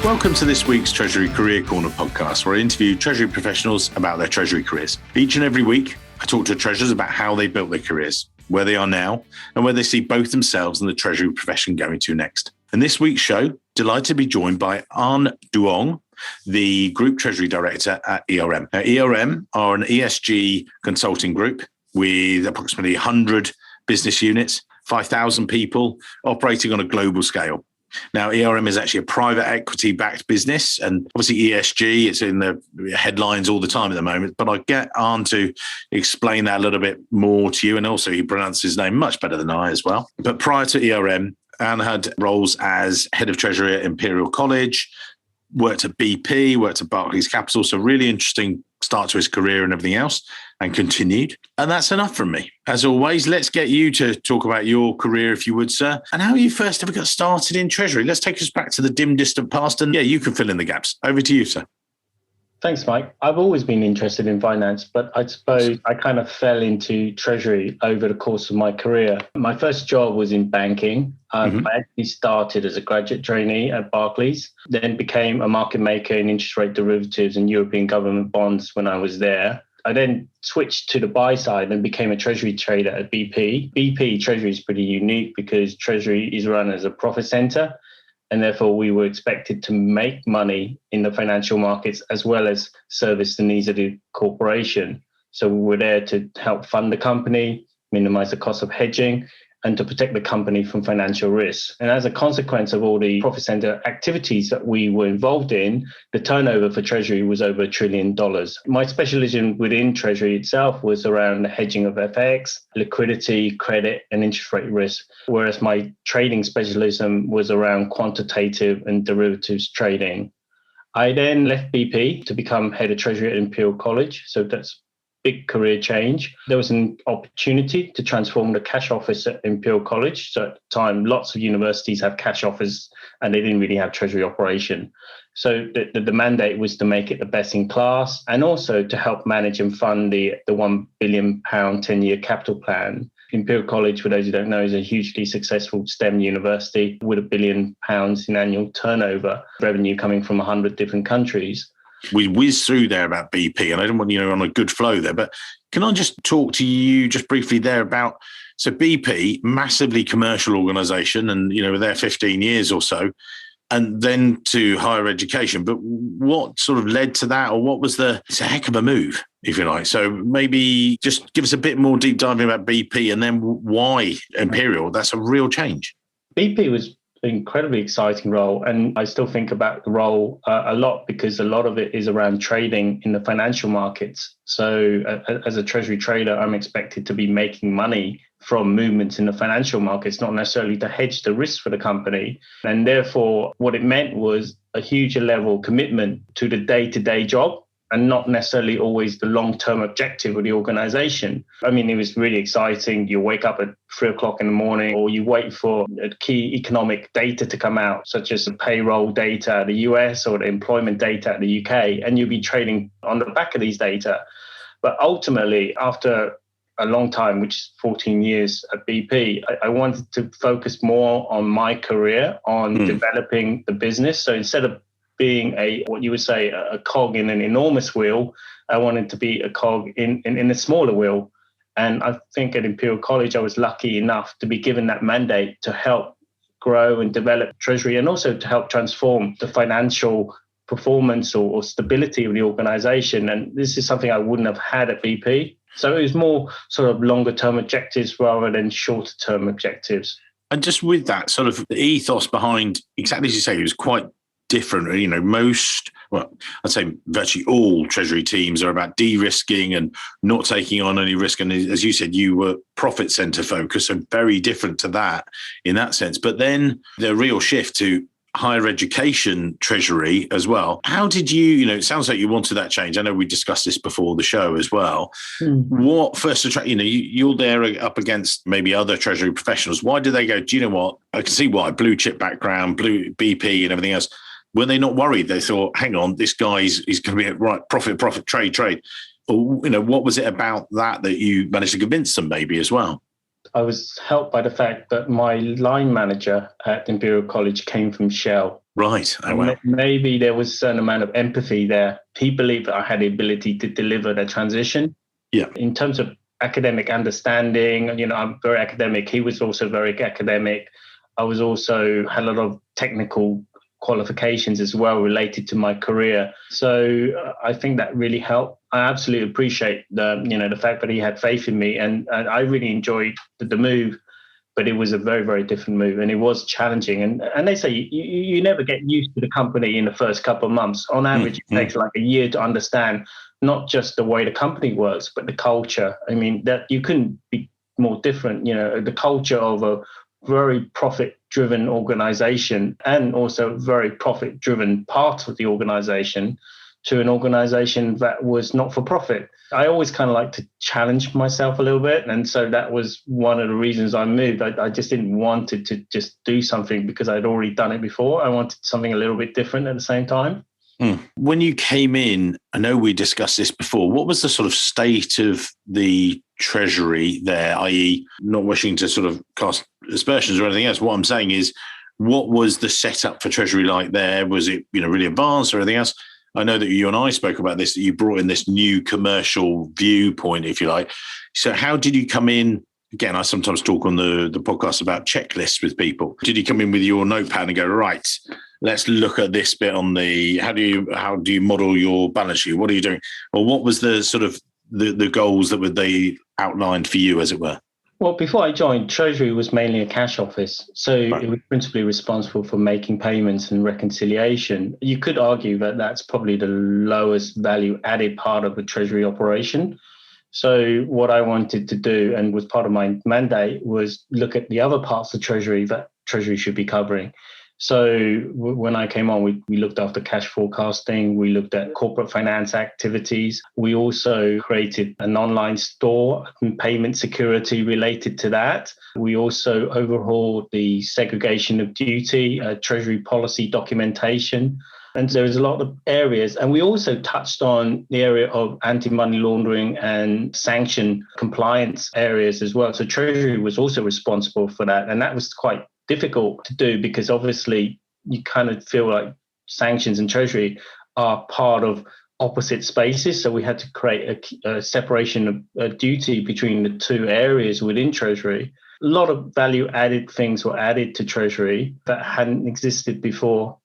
Welcome to this week's Treasury Career Corner podcast, where I interview Treasury professionals about their Treasury careers. Each and every week, I talk to treasurers about how they built their careers, where they are now, and where they see both themselves and the Treasury profession going to next. In this week's show, delighted to be joined by Anh Duong, the Group Treasury Director at ERM. Now, ERM are an ESG consulting group with approximately 100 business units, 5,000 people operating on a global scale. Now, ERM is actually a private equity-backed business, and obviously ESG, it's in the headlines all the time at the moment, but I'll get Anh to explain that a little bit more to you, and also he pronounces his name much better than I as well. But prior to ERM, Anh had roles as Head of Treasury at Imperial College, worked at BP, worked at Barclays Capital, so really interesting start to his career and everything else, and continued. And that's enough from me. As always, let's get you to talk about your career, if you would, sir, and how you first ever got started in Treasury. Let's take us back to the dim, distant past, and you can fill in the gaps. Over to you, sir. Thanks, Mike. I've always been interested in finance, but I suppose I kind of fell into Treasury over the course of my career. My first job was in banking. I actually started as a graduate trainee at Barclays, then became a market maker in interest rate derivatives and European government bonds when I was there. I then switched to the buy side and became a Treasury trader at BP. BP Treasury is pretty unique because Treasury is run as a profit center, and therefore we were expected to make money in the financial markets as well as service the needs of the corporation. So we were there to help fund the company, minimize the cost of hedging, and to protect the company from financial risks. And as a consequence of all the profit center activities that we were involved in, the turnover for Treasury was over $1 trillion. My specialism within Treasury itself was around the hedging of FX, liquidity, credit, and interest rate risk, whereas my trading specialism was around quantitative and derivatives trading. I then left BP to become head of Treasury at Imperial College. So that's big career change. There was an opportunity to transform the cash office at Imperial College. So at the time, lots of universities have cash office and they didn't really have treasury operation. So the mandate was to make it the best in class and also to help manage and fund the £1 billion 10-year capital plan. Imperial College, for those who don't know, is a hugely successful STEM university with £1 billion in annual turnover, revenue coming from 100 different countries. We whizzed through there about BP, and I don't want on a good flow there, but can I just talk to you just briefly there about, so BP, massively commercial organisation, and we're there 15 years or so, and then to higher education. But what sort of led to that, or what was it's a heck of a move, if you like. So maybe just give us a bit more deep diving about BP and then why Imperial. That's a real change. BP was incredibly exciting role, and I still think about the role a lot because a lot of it is around trading in the financial markets. So as a treasury trader, I'm expected to be making money from movements in the financial markets, not necessarily to hedge the risk for the company. And therefore, what it meant was a huge level of commitment to the day-to-day job, and not necessarily always the long-term objective of the organization. I mean, it was really exciting. You wake up at 3 o'clock in the morning, or you wait for key economic data to come out, such as the payroll data at the US or the employment data at the UK, and you'll be trading on the back of these data. But ultimately, after a long time, which is 14 years at BP, I wanted to focus more on my career, on developing the business. So instead of being what you would say a cog in an enormous wheel, I wanted to be a cog in a smaller wheel. And I think at Imperial College, I was lucky enough to be given that mandate to help grow and develop Treasury, and also to help transform the financial performance or stability of the organization. And this is something I wouldn't have had at BP. So it was more sort of longer term objectives rather than shorter term objectives. And just with that sort of the ethos behind, exactly as you say, it was quite different. I'd say virtually all Treasury teams are about de-risking and not taking on any risk. And as you said, you were profit center focused, so very different to that in that sense. But then the real shift to higher education Treasury as well. How did you, it sounds like you wanted that change. I know we discussed this before the show as well. What first attract, you're there up against maybe other Treasury professionals. Why did they go, do you know what? I can see why, blue chip background, blue BP and everything else. Were they not worried? They thought, hang on, this guy's going to be right, profit, trade. Or, what was it about that you managed to convince them maybe as well? I was helped by the fact that my line manager at Imperial College came from Shell. Right. Oh, wow. Maybe there was a certain amount of empathy there. He believed that I had the ability to deliver the transition. Yeah. In terms of academic understanding, I'm very academic. He was also very academic. I was also had a lot of technical qualifications as well related to my career. So I think that really helped. I absolutely appreciate the fact that he had faith in me, and I really enjoyed the move. But it was a very, very different move, and it was challenging. And they say you never get used to the company in the first couple of months. On average, it takes like a year to understand not just the way the company works, but the culture. I mean, that you couldn't be more different. The culture of a very profit-driven organization, and also very profit-driven part of the organization, to an organization that was not for profit. I always kind of like to challenge myself a little bit. And so that was one of the reasons I moved. I just didn't want it to just do something because I'd already done it before. I wanted something a little bit different at the same time. When you came in, I know we discussed this before, what was the sort of state of the Treasury there, i.e. not wishing to sort of cast aspersions or anything else? What I'm saying is, what was the setup for Treasury like there? Was it really advanced or anything else? I know that you and I spoke about this, that you brought in this new commercial viewpoint, if you like. So how did you come in? Again, I sometimes talk on the podcast about checklists with people. Did you come in with your notepad and go, right, let's look at this bit on the, how do you model your balance sheet? What are you doing? Or what was the sort of the goals that they outlined for you, as it were? Well, before I joined, Treasury was mainly a cash office. So It was principally responsible for making payments and reconciliation. You could argue that that's probably the lowest value added part of the Treasury operation. So what I wanted to do, and was part of my mandate, was look at the other parts of Treasury that Treasury should be covering. So when I came on, we looked after cash forecasting. We looked at corporate finance activities. We also created an online store and payment security related to that. We also overhauled the segregation of duty, Treasury policy documentation. And there was a lot of areas. And we also touched on the area of anti-money laundering and sanction compliance areas as well. So Treasury was also responsible for that. And that was quite difficult to do, because obviously you kind of feel like sanctions and Treasury are part of opposite spaces. So we had to create a separation of duty between the two areas within Treasury. A lot of value added things were added to Treasury that hadn't existed before.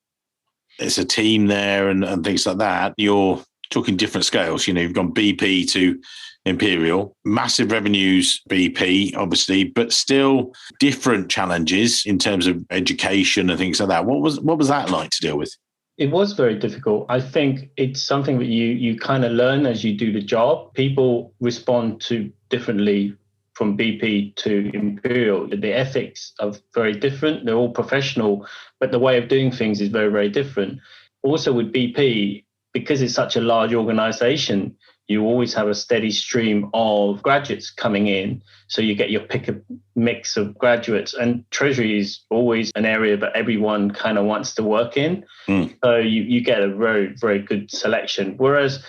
There's a team there and things like that. You're talking different scales. You've gone BP to Imperial, massive revenues, BP, obviously, but still different challenges in terms of education and things like that. What was that like to deal with? It was very difficult. I think it's something that you kind of learn as you do the job. People respond to differently from BP to Imperial. The ethics are very different. They're all professional, but the way of doing things is very, very different. Also with BP, because it's such a large organization, you always have a steady stream of graduates coming in. So you get your pick a mix of graduates, and Treasury is always an area that everyone kind of wants to work in. So you get a very, very good selection. Whereas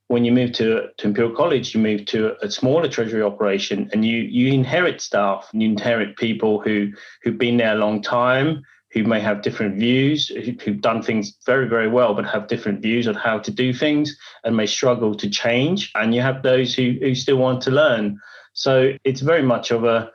when you move to Imperial College, you move to a smaller Treasury operation, and you inherit staff, and you inherit people who've been there a long time, who may have different views, who've done things very, very well, but have different views on how to do things and may struggle to change. And you have those who still want to learn. So it's very much of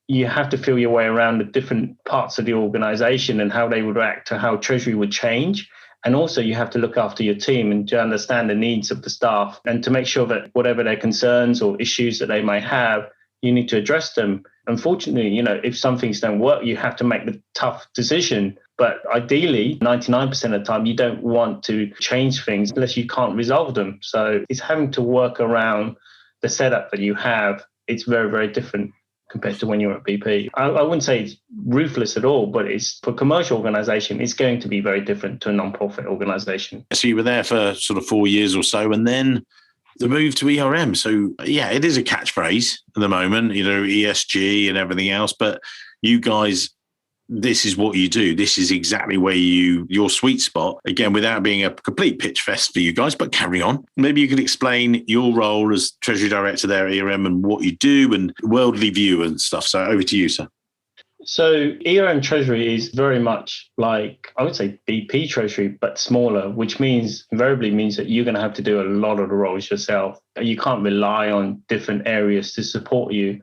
you have to feel your way around the different parts of the organization and how they would react to how Treasury would change. And also you have to look after your team and to understand the needs of the staff, and to make sure that whatever their concerns or issues that they may have, you need to address them. Unfortunately, if some things don't work, you have to make the tough decision. But ideally, 99% of the time, you don't want to change things unless you can't resolve them. So it's having to work around the setup that you have. It's very, very different compared to when you're at BP. I wouldn't say it's ruthless at all, but it's for a commercial organization, it's going to be very different to a non-profit organization. So you were there for sort of 4 years or so, and then the move to ERM. So yeah, it is a catchphrase at the moment, ESG and everything else, but you guys, this is what you do. This is exactly where your sweet spot, again, without being a complete pitch fest for you guys, but carry on. Maybe you could explain your role as Treasury Director there at ERM and what you do and worldly view and stuff. So over to you, sir. So ERM Treasury is very much like, I would say BP Treasury, but smaller, which invariably means that you're going to have to do a lot of the roles yourself. You can't rely on different areas to support you.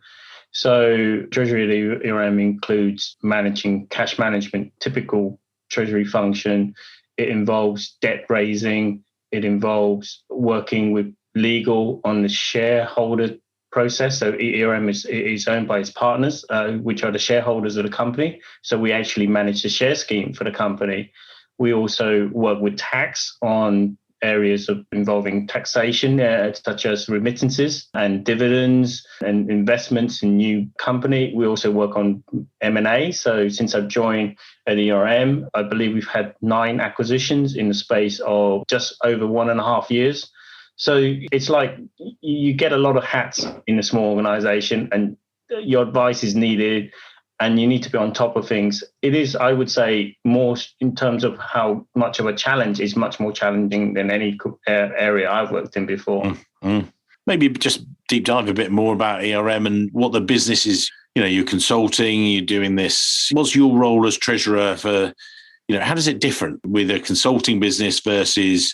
So Treasury ERM includes managing cash management, typical Treasury function. It involves debt raising. It involves working with legal on the shareholder process. So ERM is owned by its partners, which are the shareholders of the company. So we actually manage the share scheme for the company. We also work with tax on areas involving taxation, such as remittances and dividends and investments in new company. We also work on M&A. So since I've joined at ERM, I believe we've had 9 acquisitions in the space of just over 1.5 years. So it's like you get a lot of hats in a small organization, and your advice is needed, and you need to be on top of things. It is, I would say, more in terms of how much of a challenge is much more challenging than any area I've worked in before. Mm-hmm. Maybe just deep dive a bit more about ERM and what the business is. You're consulting, you're doing this. What's your role as treasurer for, how does it differ with a consulting business versus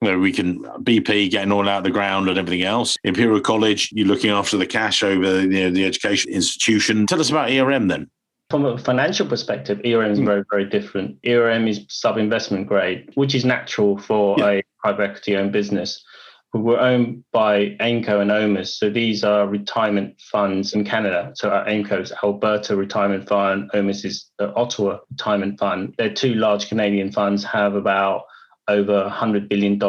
BP getting all out of the ground and everything else? Imperial College, you're looking after the cash over the education institution. Tell us about ERM then. From a financial perspective, ERM is very, very different. ERM is sub-investment grade, which is natural for a private equity-owned business. We're owned by AIMCo and OMERS. So these are retirement funds in Canada. So our AIMCo is Alberta Retirement Fund, OMERS is the Ottawa Retirement Fund. They're 2 large Canadian funds, have about over $100 billion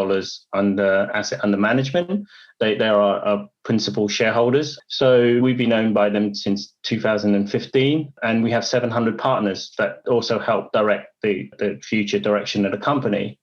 under management. They are our principal shareholders. So we've been owned by them since 2015, and we have 700 partners that also help direct the future direction of the company.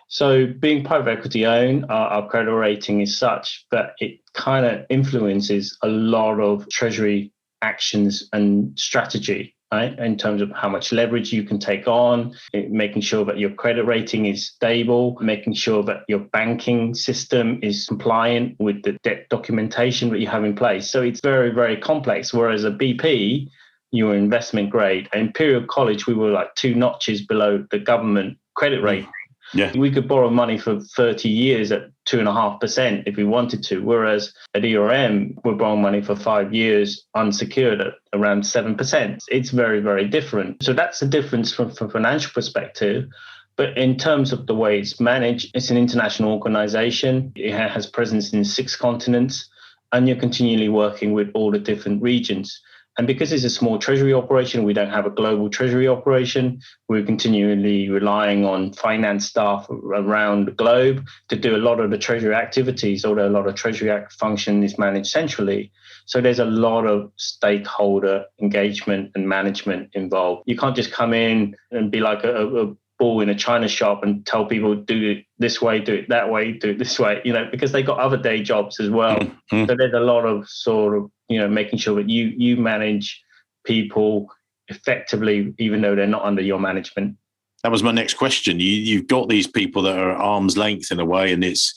So being private equity owned, our credit rating is such that it kind of influences a lot of treasury actions and strategy. Right, in terms of how much leverage you can take on, making sure that your credit rating is stable, making sure that your banking system is compliant with the debt documentation that you have in place. So it's very, very complex. Whereas a BP, you were investment grade. At Imperial College, we were like 2 notches below the government credit rating. Yeah. We could borrow money for 30 years at 2.5% if we wanted to. Whereas at ERM, we're borrowing money for 5 years unsecured at around 7%. It's very, very different. So that's the difference from a financial perspective. But in terms of the way it's managed, it's an international organization. It has presence in 6 continents, and you're continually working with all the different regions. And because it's a small treasury operation, we don't have a global treasury operation. We're continually relying on finance staff around the globe to do a lot of the treasury activities, although a lot of treasury function is managed centrally. So there's a lot of stakeholder engagement and management involved. You can't just come in and be like a ball in a china shop and tell people do it this way, do it that way, do it this way, because they got other day jobs as well. Mm-hmm. So there's a lot of sort of, making sure that you manage people effectively, even though they're not under your management. That was my next question. You've got these people that are arm's length in a way, and it's,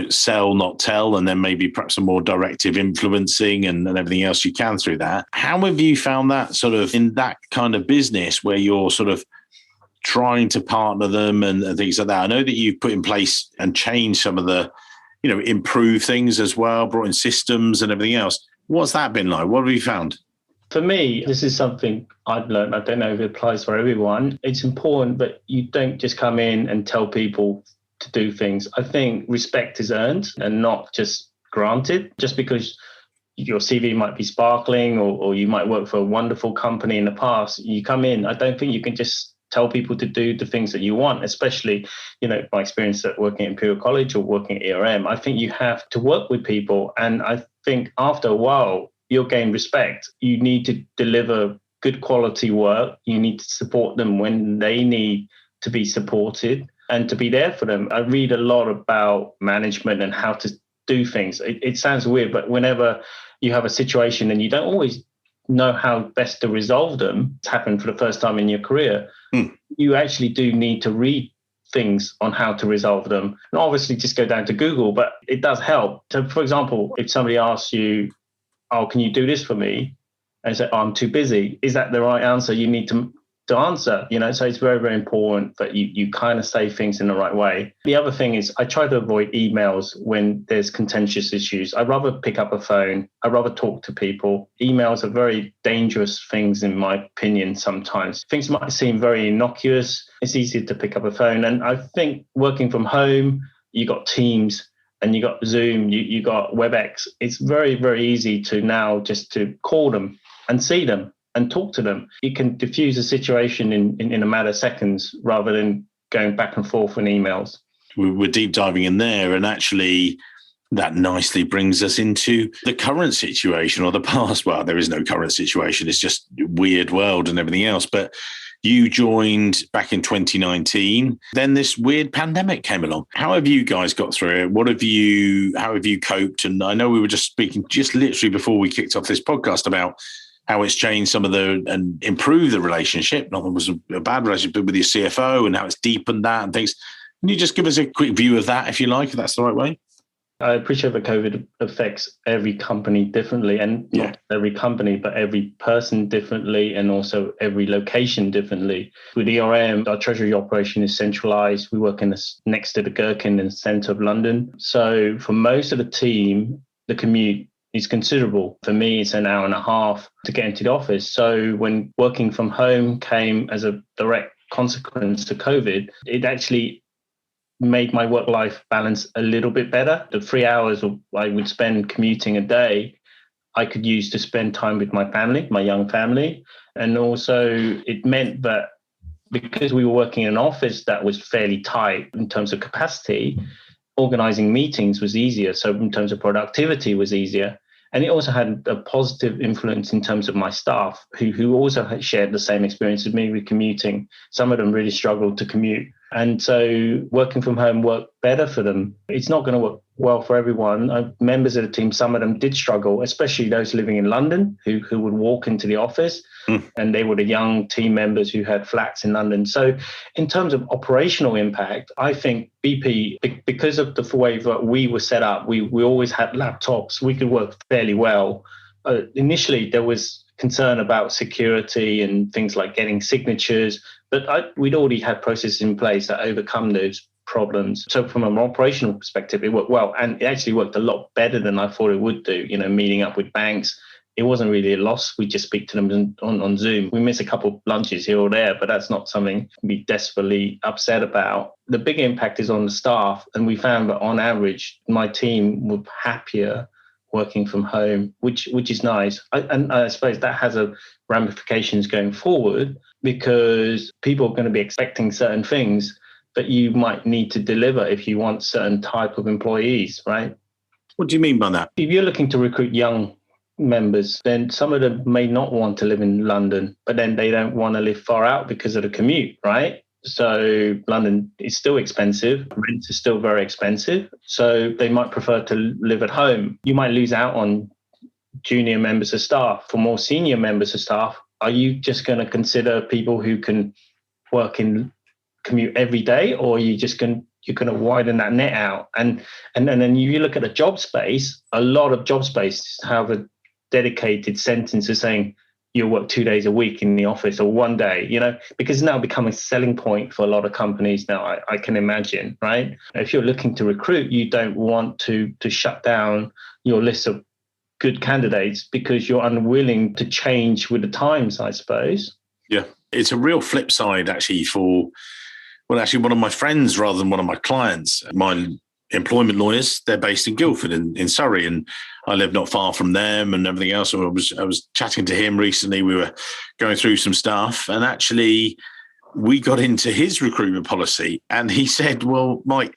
sell, not tell, and then maybe perhaps a more directive influencing and everything else you can through that. How have you found that sort of in that kind of business where you're sort of trying to partner them and things like that? I know that you've put in place and changed some of the, improve things as well, brought in systems and everything else. What's that been like? What have you found? For me, this is something I've learned. I don't know if it applies for everyone. It's important that you don't just come in and tell people to do things. I think respect is earned and not just granted. Just because your CV might be sparkling or you might work for a wonderful company in the past, you come in, I don't think you can just tell people to do the things that you want, especially, my experience at working at Imperial College or working at ERM. I think you have to work with people. And I think after a while, you'll gain respect. You need to deliver good quality work. You need to support them when they need to be supported and to be there for them. I read a lot about management and how to do things. It sounds weird, but whenever you have a situation and you don't always know how best to resolve them, it's happened for the first time in your career, you actually do need to read things on how to resolve them. And obviously just go down to Google, but it does help. So for example, if somebody asks you, oh, can you do this for me? and say, oh, I'm too busy. Is that the right answer you need to answer? So it's very, very important that you kind of say things in the right way. The other thing is I try to avoid emails when there's contentious issues. I'd rather pick up a phone. I'd rather talk to people. Emails are very dangerous things, in my opinion, sometimes. Things might seem very innocuous. It's easier to pick up a phone. And I think working from home, you got Teams and you got Zoom, you got WebEx. It's very, very easy to now just to call them and see them and talk to them. You can diffuse a situation in a matter of seconds rather than going back and forth in emails. We're deep diving in there, and actually that nicely brings us into the current situation, or the past. Well, there is no current situation. It's just a weird world and everything else. But you joined back in 2019. Then this weird pandemic came along. How have you guys got through it? How have you coped? And I know we were just speaking just literally before we kicked off this podcast about how it's changed and improved the relationship. Not that it was a bad relationship with your CFO, and how it's deepened that and things. Can you just give us a quick view of that, if you like, if that's the right way? I appreciate that COVID affects every company differently, and not every company, but every person differently, and also every location differently. With ERM, our treasury operation is centralized. We work next to the Gherkin in the centre of London. So for most of the team, the commute is considerable. For me, it's an hour and a half to get into the office. So when working from home came as a direct consequence to COVID, it actually made my work-life balance a little bit better. The 3 hours I would spend commuting a day, I could use to spend time with my family, my young family. And also it meant that because we were working in an office that was fairly tight in terms of capacity, organizing meetings was easier. So in terms of productivity was easier. And it also had a positive influence in terms of my staff who also had shared the same experience with me with commuting. Some of them really struggled to commute. And so working from home worked better for them. It's not going to work well for everyone. Members of the team, some of them did struggle, especially those living in London who would walk into the office. And they were the young team members who had flats in London. So in terms of operational impact, I think BP, because of the way that we were set up, we always had laptops. We could work fairly well. Initially, there was concern about security and things like getting signatures, but we'd already had processes in place that overcome those problems. So from an operational perspective, it worked well, and it actually worked a lot better than I thought it would do. Meeting up with banks, it wasn't really a loss. We just speak to them on Zoom. We miss a couple of lunches here or there, but that's not something to be desperately upset about. The big impact is on the staff, and we found that on average, my team were happier working from home, which is nice. And I suppose that has ramifications going forward, because people are going to be expecting certain things that you might need to deliver if you want certain type of employees, right? What do you mean by that? If you're looking to recruit young members, then some of them may not want to live in London, but then they don't want to live far out because of the commute, right? So London is still expensive. Rent is still very expensive. So they might prefer to live at home. You might lose out on junior members of staff. For more senior members of staff, are you just going to consider people who can commute every day, or are you just going to widen that net out? And then you look at the job space, a lot of job space have a dedicated sentence saying you'll work 2 days a week in the office, or 1 day, because it's now become a selling point for a lot of companies now, I can imagine, right? If you're looking to recruit, you don't want to shut down your list of good candidates because you're unwilling to change with the times, I suppose. Yeah, it's a real flip side actually one of my friends rather than one of my clients. My employment lawyers, they're based in Guildford in Surrey, and I live not far from them and everything else. So I was chatting to him recently. We were going through some stuff, and actually we got into his recruitment policy, and he said, well, Mike,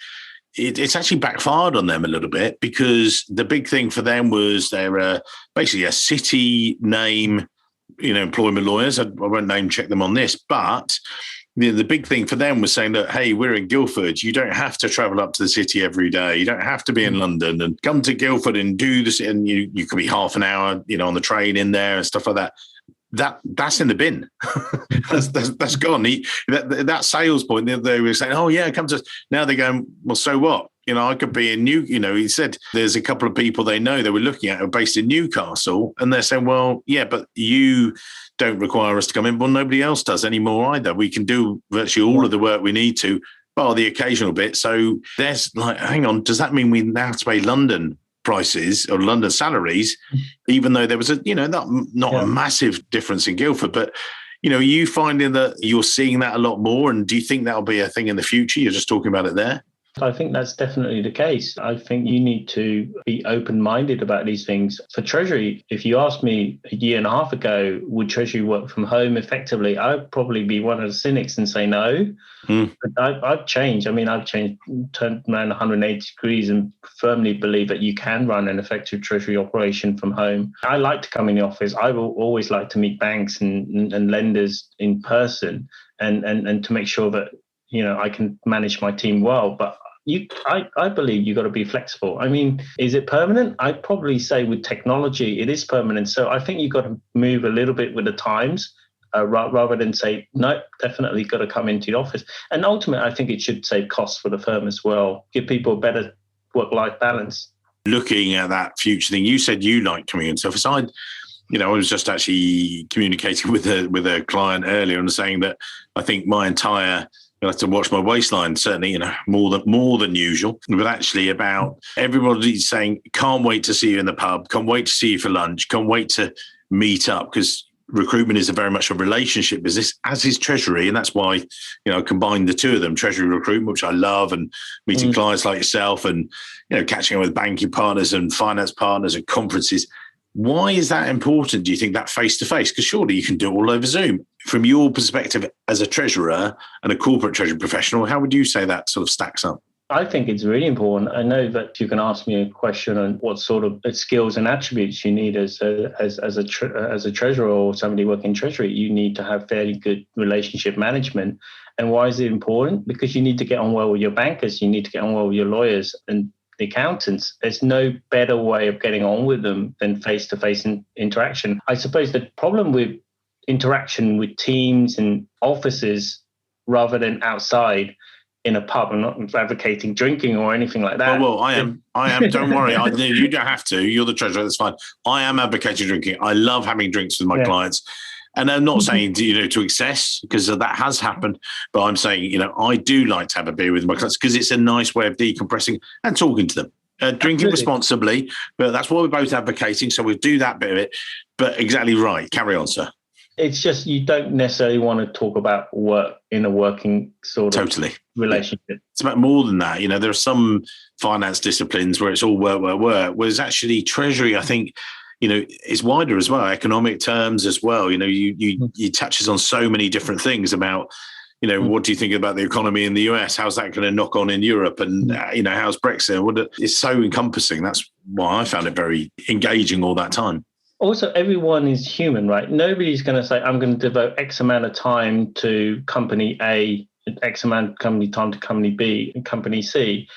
it's actually backfired on them a little bit, because the big thing for them was they're basically a city name, employment lawyers. I won't name check them on this, but the big thing for them was saying that, hey, we're in Guildford. You don't have to travel up to the city every day. You don't have to be in London, and come to Guildford and do this. And you could be half an hour, on the train in there and stuff like that. That's in the bin. that's gone. That sales point, they were saying, oh yeah, come to us. Now they're going, well, so what? I could be in he said there's a couple of people they know they were looking at who are based in Newcastle, and they're saying, well, yeah, but you don't require us to come in. Well, nobody else does anymore either. We can do virtually all of the work we need to, bar the occasional bit. So there's like, hang on, does that mean we now have to pay London prices or London salaries, even though there was not a massive difference in Guildford? But, are you finding that you're seeing that a lot more? And do you think that'll be a thing in the future? You're just talking about it there. I think that's definitely the case. I think you need to be open-minded about these things. For Treasury, if you asked me a year and a half ago, would Treasury work from home effectively? I'd probably be one of the cynics and say no. But I've changed. I've changed, turned around 180 degrees and firmly believe that you can run an effective Treasury operation from home. I like to come in the office. I will always like to meet banks and lenders in person and to make sure that I can manage my team well. But I believe you've got to be flexible. Is it permanent? I'd probably say with technology, it is permanent. So I think you've got to move a little bit with the times rather than say, no, definitely got to come into the office. And ultimately, I think it should save costs for the firm as well, give people a better work-life balance. Looking at that future thing, you said you like coming into office. I was just actually communicating with a client earlier and saying that I think my entire I have to watch my waistline, certainly, more than usual. But actually about everybody's saying, can't wait to see you in the pub, can't wait to see you for lunch, can't wait to meet up, because recruitment is very much a relationship business, as is Treasury. And that's why, I combine the two of them, Treasury recruitment, which I love, and meeting clients like yourself and, catching up with banking partners and finance partners at conferences. Why is that important, do you think, that face-to-face? Because surely you can do it all over Zoom. From your perspective as a treasurer and a corporate treasury professional, how would you say that sort of stacks up? I think it's really important. I know that you can ask me a question on what sort of skills and attributes you need as a treasurer or somebody working in Treasury. You need to have fairly good relationship management. And why is it important? Because you need to get on well with your bankers. You need to get on well with your lawyers and the accountants. There's no better way of getting on with them than face-to-face interaction. I suppose the problem with interaction with teams and offices rather than outside in a pub, I'm not advocating drinking or anything like that. Well, I am. Don't worry. You don't have to. You're the treasurer. That's fine. I am advocating drinking. I love having drinks with my clients. And I'm not saying, to excess, because that has happened. But I'm saying, I do like to have a beer with my clients because it's a nice way of decompressing and talking to them. Drinking responsibly, but that's what we're both advocating. So we'll do that bit of it. But exactly right. Carry on, sir. It's just you don't necessarily want to talk about work in a working sort of relationship. Yeah. It's about more than that. there are some finance disciplines where it's all work, whereas actually Treasury, I think, it's wider as well, economic terms as well. You touches on so many different things about, what do you think about the economy in the US? How's that going to knock on in Europe? And, how's Brexit? It's so encompassing. That's why I found it very engaging all that time. Also, everyone is human, right? Nobody's going to say, I'm going to devote X amount of time to company A, X amount of time to company B and company C.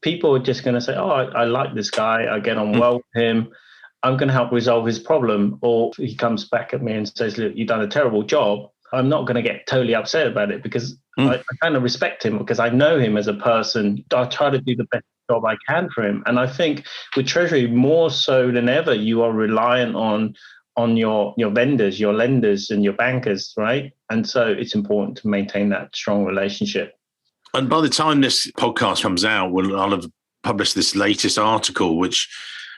People are just going to say, I like this guy. I get on well with him. I'm going to help resolve his problem. Or he comes back at me and says, look, you've done a terrible job. I'm not going to get totally upset about it because I kind of respect him because I know him as a person. I try to do the best job I can for him. And I think with Treasury, more so than ever, you are reliant on your vendors, your lenders and your bankers, right? And so it's important to maintain that strong relationship. And by the time this podcast comes out, I'll have published this latest article, which,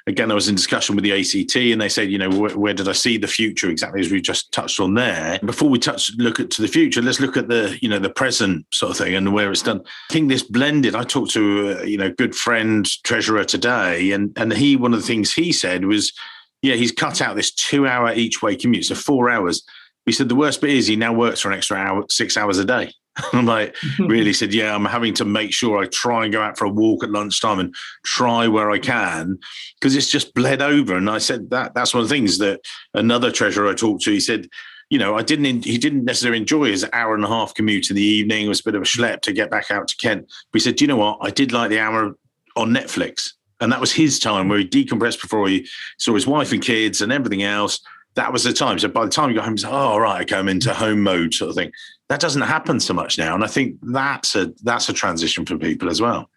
again, I was in discussion with the ACT and they said, where did I see the future exactly as we just touched on there? Before we look to the future, let's look at the present sort of thing and where it's done. I think this blended, I talked to a good friend, treasurer today, and one of the things he said was, he's cut out this 2-hour each way commute, so 4 hours. He said the worst bit is he now works for an extra hour, 6 hours a day. I'm like, really said, I'm having to make sure I try and go out for a walk at lunchtime and try where I can because it's just bled over. And I said that's one of the things that another treasurer I talked to, he said, he didn't necessarily enjoy his hour and a half commute in the evening. It was a bit of a schlep to get back out to Kent. But he said, you know what? I did like the hour on Netflix. And that was his time where he decompressed before he saw his wife and kids and everything else. That was the time. So by the time he got home, he said, all right, okay, I'm into home mode sort of thing. That doesn't happen so much now. And I think that's a transition for people as well.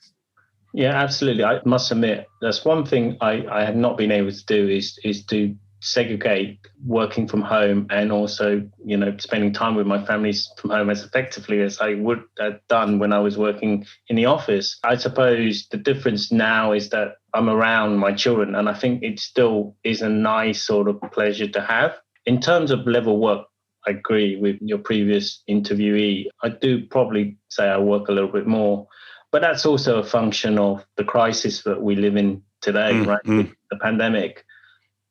Yeah, absolutely. I must admit, that's one thing I have not been able to do is to segregate working from home and also, spending time with my families from home as effectively as I would have done when I was working in the office. I suppose the difference now is that I'm around my children, and I think it still is a nice sort of pleasure to have. In terms of level work, I agree with your previous interviewee. I do probably say I work a little bit more. But that's also a function of the crisis that we live in today, right? With the pandemic.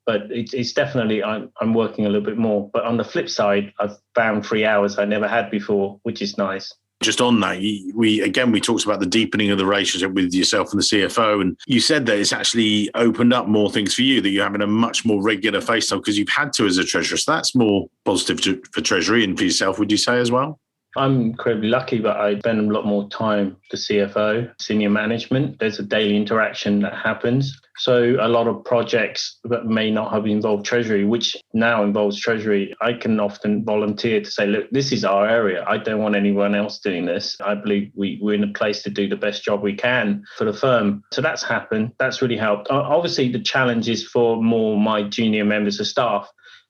But it's definitely, I'm working a little bit more. But on the flip side, I've found 3 hours I never had before, which is nice. Just on that, we talked about the deepening of the relationship with yourself and the CFO. And you said that it's actually opened up more things for you, that you're having a much more regular FaceTime because you've had to as a treasurer. So that's more positive for Treasury and for yourself, would you say as well? I'm incredibly lucky that I spend a lot more time with the CFO, senior management. There's a daily interaction that happens. So a lot of projects that may not have involved Treasury, which now involves Treasury, I can often volunteer to say, look, this is our area. I don't want anyone else doing this. I believe we're in a place to do the best job we can for the firm. So that's happened. That's really helped. Obviously, the challenge is for more my junior members of staff,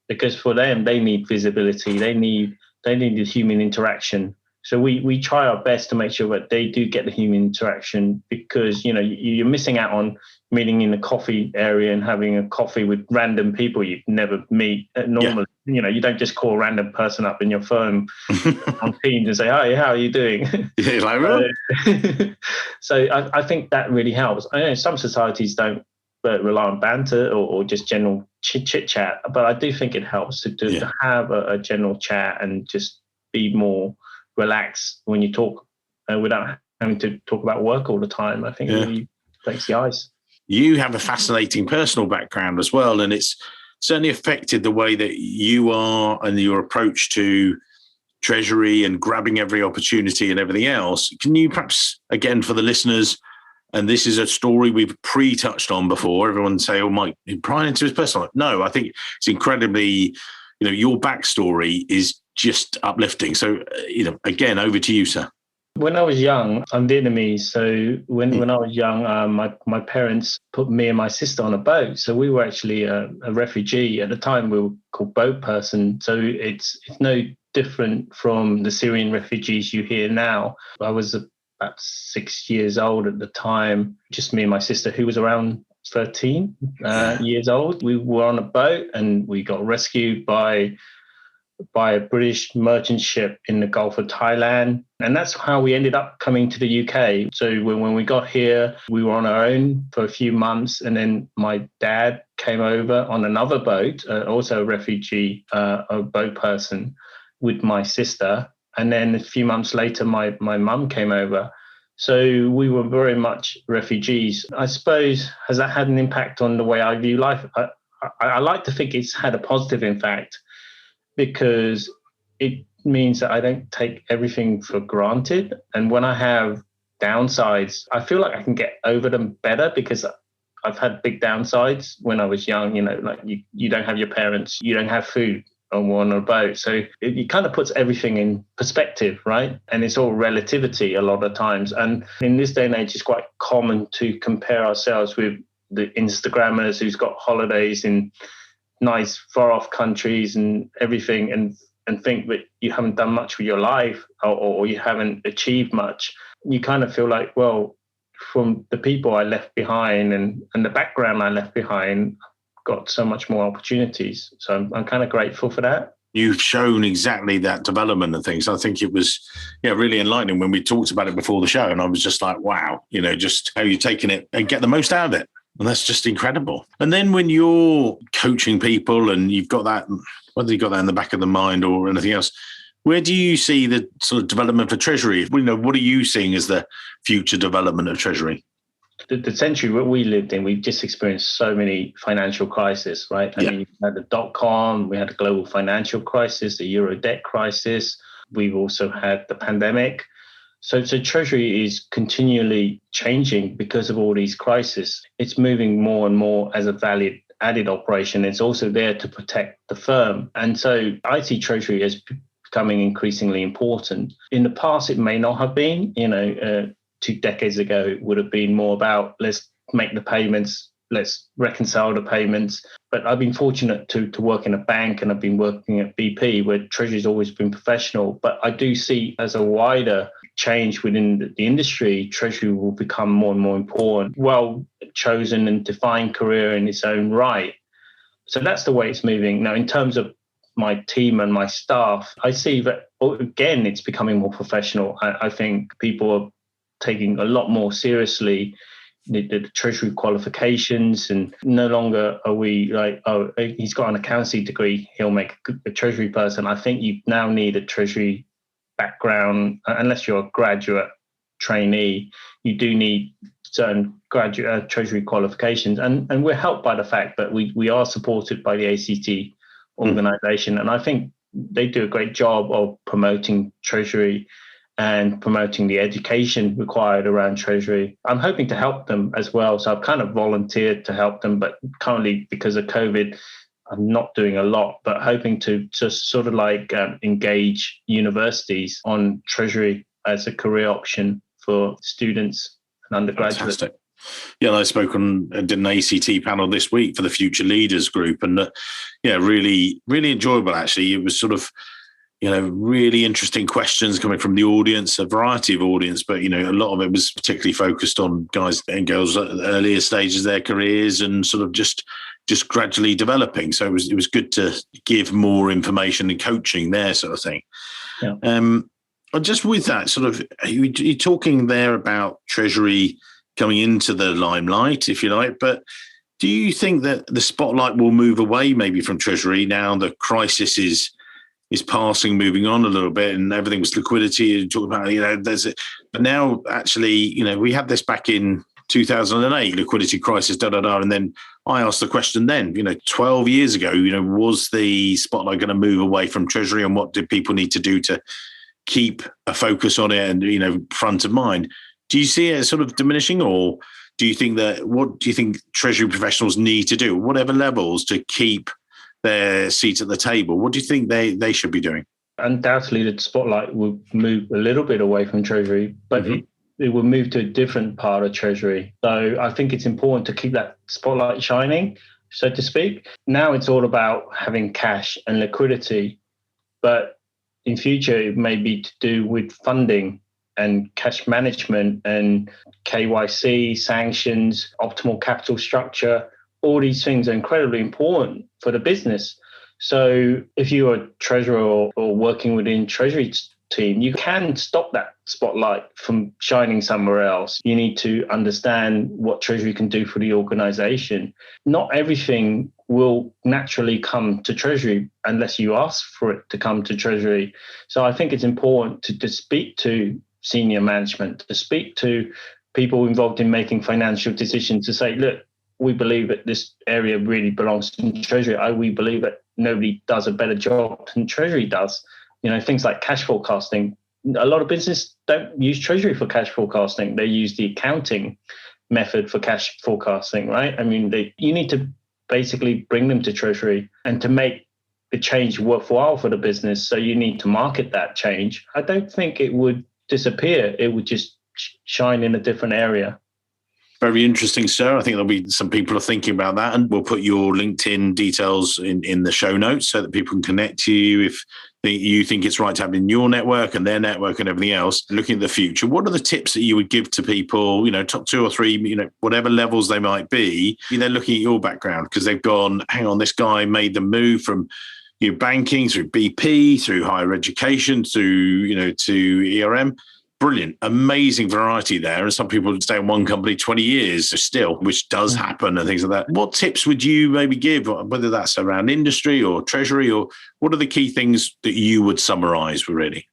because for them, they need visibility. They need the human interaction. So we try our best to make sure that they do get the human interaction, because, you're missing out on meeting in the coffee area and having a coffee with random people you'd never meet normally. Yeah. You don't just call a random person up in your phone on Teams and say, hi, how are you doing? Yeah, like, so I think that really helps. I know some societies don't rely on banter or just general chit chat, but I do think it helps to have a general chat and just be more relaxed when you talk without having to talk about work all the time. I think it really breaks the ice. You have a fascinating personal background as well, and it's certainly affected the way that you are and your approach to Treasury and grabbing every opportunity and everything else. Can you perhaps, again, for the listeners, and this is a story we've pre-touched on before, everyone say, oh, Mike, prying into his personal life. No, I think it's incredibly, your backstory is just uplifting. So, again, over to you, sir. When I was young, I'm Vietnamese. So when I was young, my parents put me and my sister on a boat. So we were actually a refugee. At the time, we were called boat person. So it's no different from the Syrian refugees you hear now. I was about 6 years old at the time, just me and my sister, who was around 13 years old. We were on a boat and we got rescued by a British merchant ship in the Gulf of Thailand. And that's how we ended up coming to the UK. So when we got here, we were on our own for a few months. And then my dad came over on another boat, also a refugee, a boat person, with my sister. And then a few months later, my mum came over. So we were very much refugees. I suppose, has that had an impact on the way I view life? I like to think it's had a positive impact, because it means that I don't take everything for granted. And when I have downsides, I feel like I can get over them better, because I've had big downsides when I was young, like you don't have your parents, you don't have food on a boat. So it kind of puts everything in perspective, right? And it's all relativity a lot of times. And in this day and age, it's quite common to compare ourselves with the Instagrammers who's got holidays in nice far off countries and everything, and think that you haven't done much with your life or you haven't achieved much. You kind of feel like, well, from the people I left behind and the background I left behind, got so much more opportunities. So I'm kind of grateful for that. You've shown exactly that development and things. I think it was really enlightening when we talked about it before the show. And I was just like, wow, just how you're taking it and get the most out of it. And that's just incredible. And then when you're coaching people and you've got that, whether you've got that in the back of the mind or anything else, where do you see the sort of development for Treasury? What are you seeing as the future development of Treasury? The century that we lived in, we've just experienced so many financial crises, right? I mean, we had the dot-com, we had the global financial crisis, the Euro debt crisis. We've also had the pandemic. So Treasury is continually changing because of all these crises. It's moving more and more as a valid added operation. It's also there to protect the firm. And so I see Treasury as becoming increasingly important. In the past, it may not have been, 2 decades ago, it would have been more about let's make the payments, let's reconcile the payments. But I've been fortunate to work in a bank, and I've been working at BP, where Treasury's always been professional. But I do see as a wider change within the industry, Treasury will become more and more important, well chosen and defined career in its own right. So that's the way it's moving. Now, in terms of my team and my staff, I see that, again, it's becoming more professional. I think people are taking a lot more seriously the Treasury qualifications, and no longer are we like, oh, he's got an accountancy degree, he'll make a Treasury person. I think you now need a Treasury background, unless you're a graduate trainee. You do need certain graduate Treasury qualifications, and we're helped by the fact that we are supported by the ACT organization, and I think they do a great job of promoting Treasury and promoting the education required around Treasury. I'm hoping to help them as well, so I've kind of volunteered to help them, but currently because of COVID, I'm not doing a lot, but hoping to just sort of like engage universities on Treasury as a career option for students and undergraduates. Fantastic. Yeah, I spoke on did an ACT panel this week for the Future Leaders group, and really, really enjoyable. Actually, it was sort of really interesting questions coming from the audience, a variety of audience, but a lot of it was particularly focused on guys and girls at the earlier stages of their careers and sort of just gradually developing. So it was good to give more information and coaching there, sort of thing. Yeah. Just with that, sort of, you're talking there about Treasury coming into the limelight, if you like, but do you think that the spotlight will move away maybe from Treasury now the crisis is passing, moving on a little bit, and everything was liquidity? You talk about, but now actually, we had this back in 2008, liquidity crisis, and then I asked the question then, 12 years ago, was the spotlight going to move away from Treasury, and what did people need to do to keep a focus on it and, front of mind? Do you see it sort of diminishing, or what do you think Treasury professionals need to do, whatever levels, to keep their seat at the table? What do you think they should be doing? Undoubtedly, the spotlight will move a little bit away from Treasury, but it will move to a different part of Treasury. So I think it's important to keep that spotlight shining, so to speak. Now it's all about having cash and liquidity, but in future it may be to do with funding and cash management and KYC, sanctions, optimal capital structure. All these things are incredibly important for the business. So if you're a treasurer or working within Treasury team, you can stop that spotlight from shining somewhere else. You need to understand what Treasury can do for the organization. Not everything will naturally come to Treasury unless you ask for it to come to Treasury. So I think it's important to speak to senior management, to speak to people involved in making financial decisions, to say, look, we believe that this area really belongs to Treasury. We believe that nobody does a better job than Treasury does. Things like cash forecasting. A lot of businesses don't use Treasury for cash forecasting. They use the accounting method for cash forecasting, right? I mean, you need to basically bring them to Treasury, and to make the change worthwhile for the business. So you need to market that change. I don't think it would disappear. It would just shine in a different area. Very interesting, sir. I think there'll be some people are thinking about that, and we'll put your LinkedIn details in the show notes so that people can connect to you if you think it's right to have in your network and their network and everything else. Looking at the future, what are the tips that you would give to people, top 2 or 3, whatever levels they might be, they're looking at your background because they've gone, hang on, this guy made the move from banking through BP, through higher education, through, to ERM. Brilliant, amazing variety there. And some people stay in one company 20 years still, which does happen and things like that. What tips would you maybe give, whether that's around industry or Treasury, or what are the key things that you would summarize really?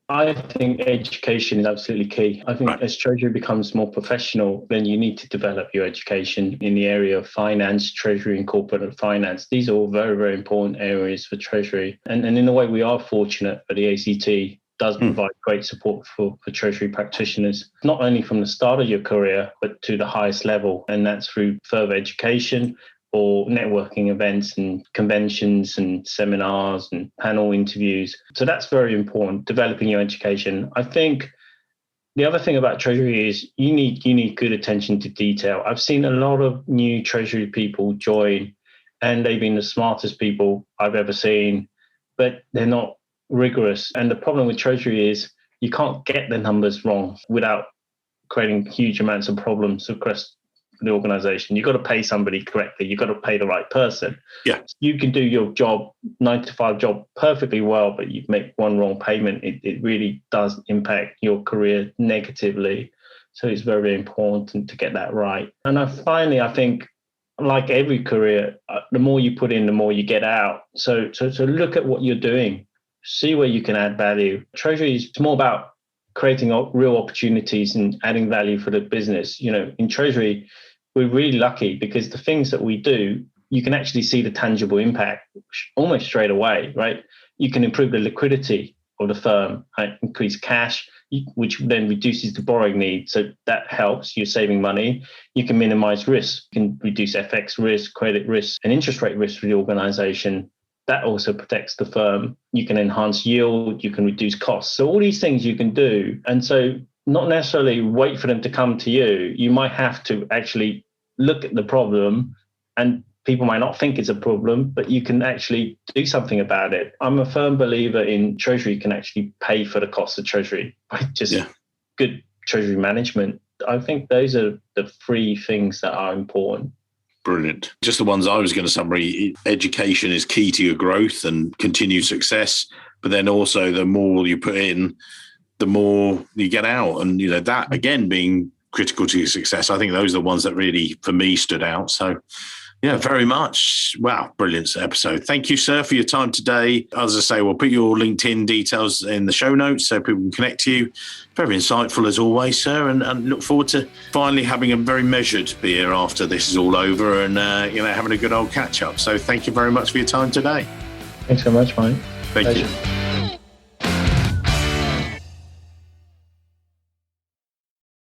I think education is absolutely key. I think as Treasury becomes more professional, then you need to develop your education in the area of finance, Treasury and corporate finance. These are all very, very important areas for Treasury. And in a way, we are fortunate that the ACT does provide great support for Treasury practitioners, not only from the start of your career, but to the highest level. And that's through further education or networking events and conventions and seminars and panel interviews. So that's very important, developing your education. I think The other thing about Treasury is you need good attention to detail. I've seen a lot of new Treasury people join, and they've been the smartest people I've ever seen, but they're not rigorous. And the problem with Treasury is you can't get the numbers wrong without creating huge amounts of problems across the organization. You've got to pay somebody correctly. You've got to pay the right person. Yeah. You can do your job, 9 to 5 job perfectly well, but you make one wrong payment. It really does impact your career negatively. So it's very, very important to get that right. And I think, like every career, the more you put in, the more you get out. So look at what you're doing. See where you can add value. Treasury is more about creating real opportunities and adding value for the business. In Treasury, we're really lucky because the things that we do, you can actually see the tangible impact almost straight away, right? You can improve the liquidity of the firm, right? Increase cash, which then reduces the borrowing need. So that helps. You're saving money. You can minimize risk. You can reduce FX risk, credit risk, and interest rate risk for the organization. That also protects the firm. You can enhance yield. You can reduce costs. So all these things you can do. And so not necessarily wait for them to come to you. You might have to actually look at the problem, and people might not think it's a problem, but you can actually do something about it. I'm a firm believer in Treasury can actually pay for the cost of Treasury by just good Treasury management. I think those are the 3 things that are important. Brilliant. Just the ones I was going to summary. Education is key to your growth and continued success, but then also the more you put in, the more you get out. And, that again being critical to your success. I think those are the ones that really, for me, stood out. So, very much. Wow, brilliant episode. Thank you, sir, for your time today. As I say, we'll put your LinkedIn details in the show notes so people can connect to you. Very insightful as always, sir, and look forward to finally having a very measured beer after this is all over and, having a good old catch up. So thank you very much for your time today. Thanks so much, Mike. Thank you.